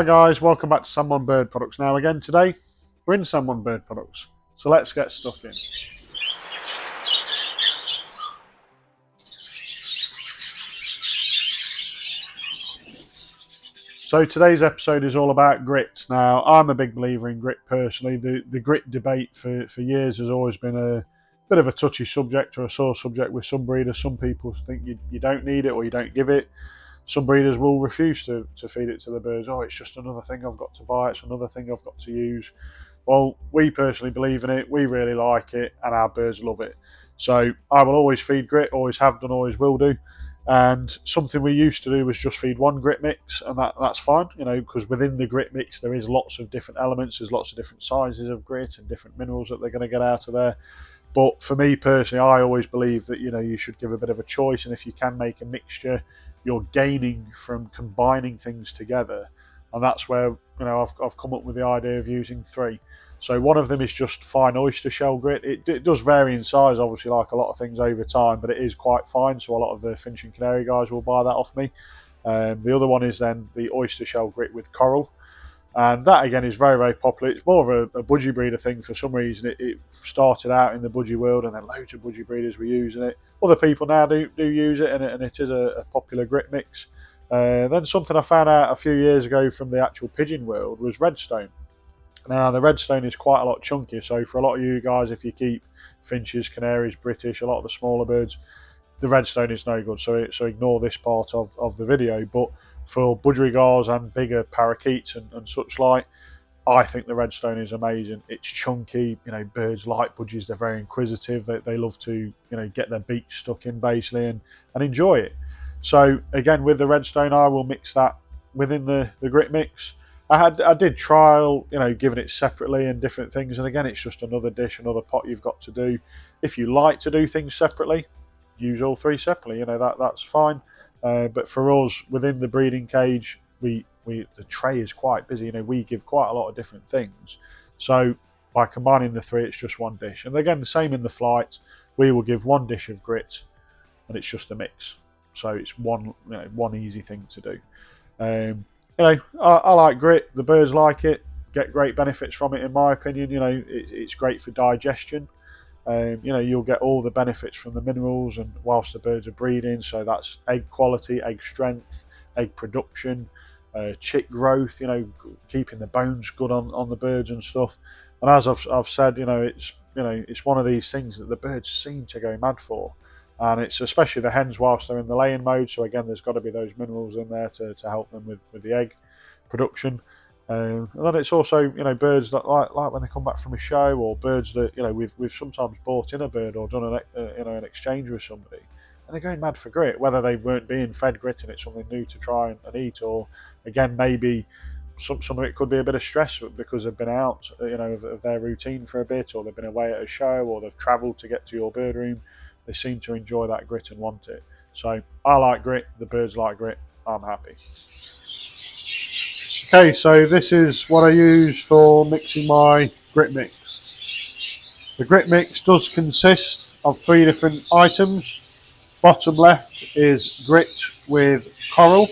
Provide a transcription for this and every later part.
Hi guys, welcome back to SAM1 Bird Products. Now again today, we're in SAM1 Bird Products, so let's get stuck in. So today's episode is all about grit. Now I'm a big believer in grit personally. The grit debate for years has always been a bit of a touchy subject or a sore subject with some breeders. Some people think you don't need it or you don't give it. Some breeders will refuse to feed it to the birds. Oh, it's just another thing I've got to buy. It's another thing I've got to use. Well, we personally believe in it. We really like it, and our birds love it. So I will always feed grit. Always have done. Always will do. And something we used to do was just feed one grit mix, and that's fine, because within the grit mix there is lots of different elements. There's lots of different sizes of grit and different minerals that they're going to get out of there. But for me personally, I always believe that you should give a bit of a choice, and if you can make a mixture, you're gaining from combining things together, and that's where I've come up with the idea of using three. So one of them is just fine oyster shell grit. It does vary in size, obviously, like a lot of things over time, but it is quite fine. So a lot of the finch and canary guys will buy that off me. The other one is then the oyster shell grit with coral. And that again is very, very popular. It's more of a budgie breeder thing for some reason. It started out in the budgie world, and then loads of budgie breeders were using it. Other people now do use it, and it is a popular grit mix. Then something I found out a few years ago from the actual pigeon world was redstone. Now the redstone is quite a lot chunkier, so for a lot of you guys, if you keep finches, canaries, British, a lot of the smaller birds, the redstone is no good. So ignore this part of the video. But for budgerigars and bigger parakeets and such like, I think the redstone is amazing. It's chunky. Birds like budgies. They're very inquisitive. They love to get their beak stuck in basically and enjoy it. So again, with the redstone, I will mix that within the grit mix. I did trial giving it separately and different things, and again, it's just another dish, another pot you've got to do. If you like to do things separately, use all three separately. That's fine. But for us, within the breeding cage, the tray is quite busy. We give quite a lot of different things. So by combining the three, it's just one dish. And again, the same in the flight. We will give one dish of grit, and it's just a mix. So it's one easy thing to do. I like grit. The birds like it. Get great benefits from it, in my opinion. It's great for digestion. You'll get all the benefits from the minerals, and whilst the birds are breeding, so that's egg quality, egg strength, egg production, chick growth. Keeping the bones good on the birds and stuff. And as I've said, it's one of these things that the birds seem to go mad for, and it's especially the hens whilst they're in the laying mode. So again, there's got to be those minerals in there to help them with the egg production. And then it's also birds that like when they come back from a show, or birds that we've sometimes bought in a bird or done an exchange with somebody, and they're going mad for grit, whether they weren't being fed grit and it's something new to try and eat, or again maybe some of it could be a bit of stress because they've been out of their routine for a bit, or they've been away at a show, or they've travelled to get to your bird room. They seem to enjoy that grit and want it. So I like grit, the birds like grit, I'm happy. Okay, so this is what I use for mixing my grit mix. The grit mix does consist of three different items. Bottom left is grit with coral.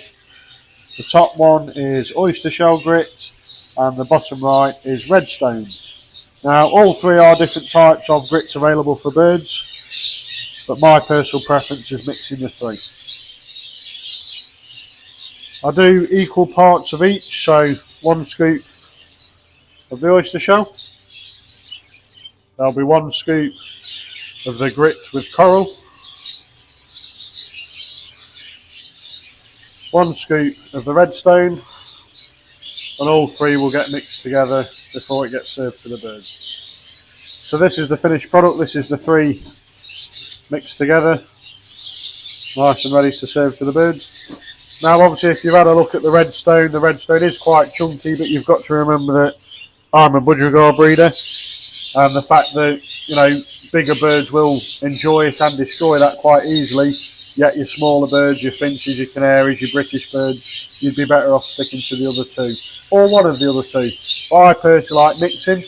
The top one is oyster shell grit, and the bottom right is redstone. Now all three are different types of grits available for birds, but my personal preference is mixing the three. I do equal parts of each, so 1 scoop of the oyster shell. There'll be 1 scoop of the grit with coral. 1 scoop of the redstone, and all three will get mixed together before it gets served to the birds. So this is the finished product. This is the three mixed together, nice and ready to serve to the birds. Now obviously if you've had a look at the redstone is quite chunky, but you've got to remember that I'm a budgerigar breeder, and the fact that bigger birds will enjoy it and destroy that quite easily, yet your smaller birds, your finches, your canaries, your British birds, you'd be better off sticking to the other two, or one of the other two. I personally like mixing,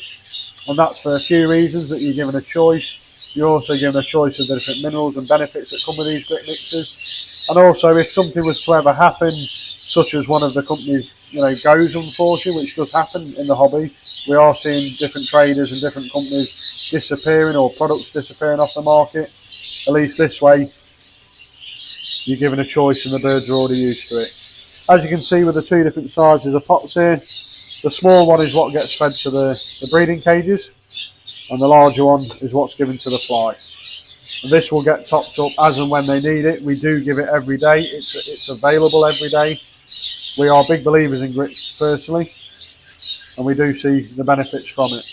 and that's for a few reasons. That you're given a choice. You're also given a choice of the different minerals and benefits that come with these grit mixes. And also, if something was to ever happen such as one of the companies, goes, unfortunately, which does happen in the hobby. We are seeing different traders and different companies disappearing, or products disappearing off the market. At least this way, you're given a choice and the birds are already used to it. As you can see with the two different sizes of pots here, the small one is what gets fed to the breeding cages, and the larger one is what's given to the fly. And this will get topped up as and when they need it. We do give it every day. It's available every day. We are big believers in grits personally, and we do see the benefits from it.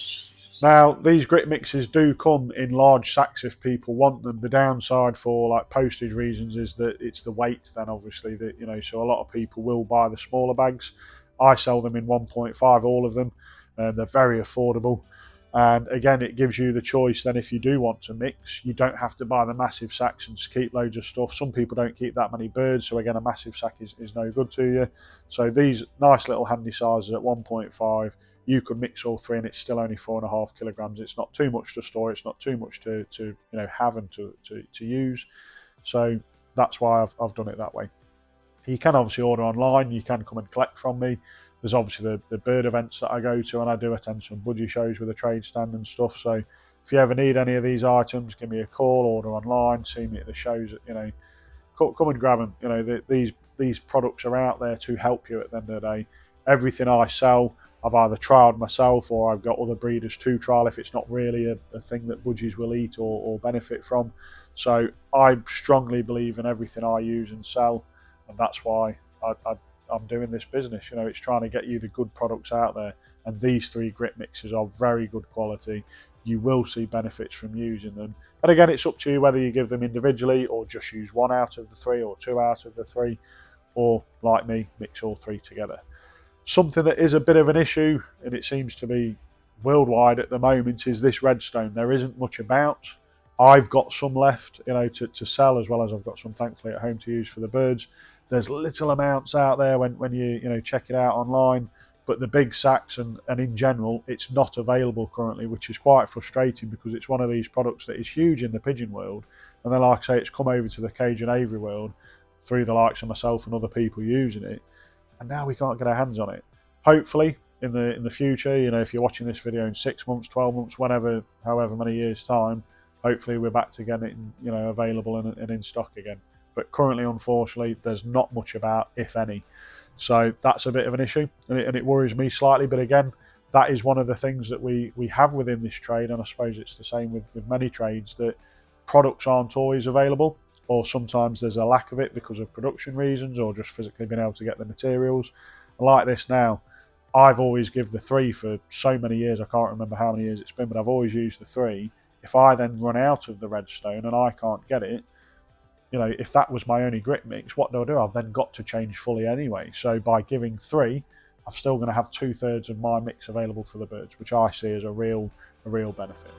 Now, these grit mixes do come in large sacks if people want them. The downside for like postage reasons is that it's the weight then, obviously, that so a lot of people will buy the smaller bags. I sell them in 1.5, all of them. They're very affordable. And again, it gives you the choice then, if you do want to mix, you don't have to buy the massive sacks and just keep loads of stuff. Some people don't keep that many birds, so again, a massive sack is no good to you. So these nice little handy sizes at 1.5, you could mix all three and it's still only 4.5 kilograms. It's not too much to store, it's not too much to have and to use. So that's why I've done it that way. You can obviously order online, you can come and collect from me. There's obviously the bird events that I go to, and I do attend some budgie shows with a trade stand and stuff. So if you ever need any of these items, give me a call, order online, see me at the shows. Come and grab them. These products are out there to help you at the end of the day. Everything I sell, I've either trialed myself or I've got other breeders to trial if it's not really a thing that budgies will eat or benefit from. So I strongly believe in everything I use and sell, and that's why I'm doing this business. It's trying to get you the good products out there, and these three grit mixes are very good quality. You will see benefits from using them. And again, it's up to you whether you give them individually or just use one out of the three or two out of the three, or like me, mix all three together. Something that is a bit of an issue, and it seems to be worldwide at the moment, is this redstone. There isn't much about. I've got some left, to sell, as well as I've got some, thankfully, at home to use for the birds. There's little amounts out there when you check it out online, but the big sacks and in general, it's not available currently, which is quite frustrating because it's one of these products that is huge in the pigeon world, and then, like I say, it's come over to the cage and aviary world through the likes of myself and other people using it, and now we can't get our hands on it. Hopefully, in the future, if you're watching this video in 6 months, 12 months, whenever, however many years time, hopefully we're back to getting it, available and in stock again. But currently, unfortunately, there's not much about, if any. So that's a bit of an issue, and it worries me slightly. But again, that is one of the things that we have within this trade, and I suppose it's the same with many trades, that products aren't always available, or sometimes there's a lack of it because of production reasons or just physically being able to get the materials. And like this now, I've always given the three for so many years. I can't remember how many years it's been, but I've always used the three. If I then run out of the redstone and I can't get it, if that was my only grit mix, what do? I've then got to change fully anyway. So by giving three, I'm still going to have 2/3 of my mix available for the birds, which I see as a real benefit.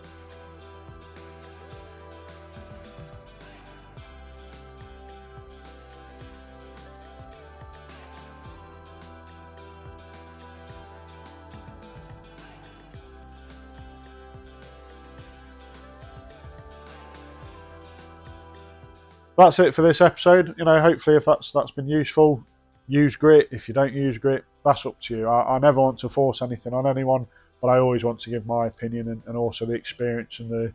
That's it for this episode. Hopefully, if that's been useful, use grit. If you don't use grit, that's up to you. I never want to force anything on anyone, but I always want to give my opinion and also the experience and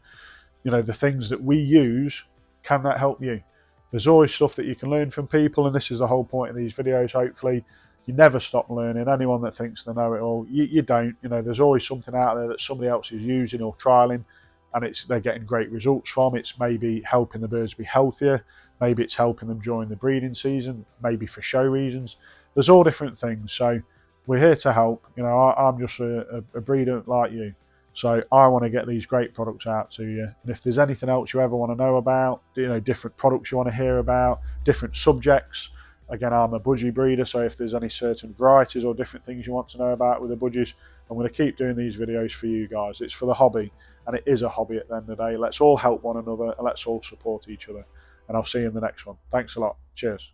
the things that we use. Can that help you? There's always stuff that you can learn from people, and this is the whole point of these videos. Hopefully, you never stop learning. Anyone that thinks they know it all, you don't. There's always something out there that somebody else is using or trialing, and they're getting great results from. It's maybe helping the birds be healthier, maybe it's helping them during the breeding season, maybe for show reasons. There's all different things, so we're here to help. I'm just a breeder like you, so I want to get these great products out to you. And if there's anything else you ever want to know about, different products you want to hear about, different subjects, again, I'm a budgie breeder, so if there's any certain varieties or different things you want to know about with the budgies, I'm going to keep doing these videos for you guys. It's for the hobby, and it is a hobby at the end of the day. Let's all help one another, and let's all support each other. And I'll see you in the next one. Thanks a lot. Cheers.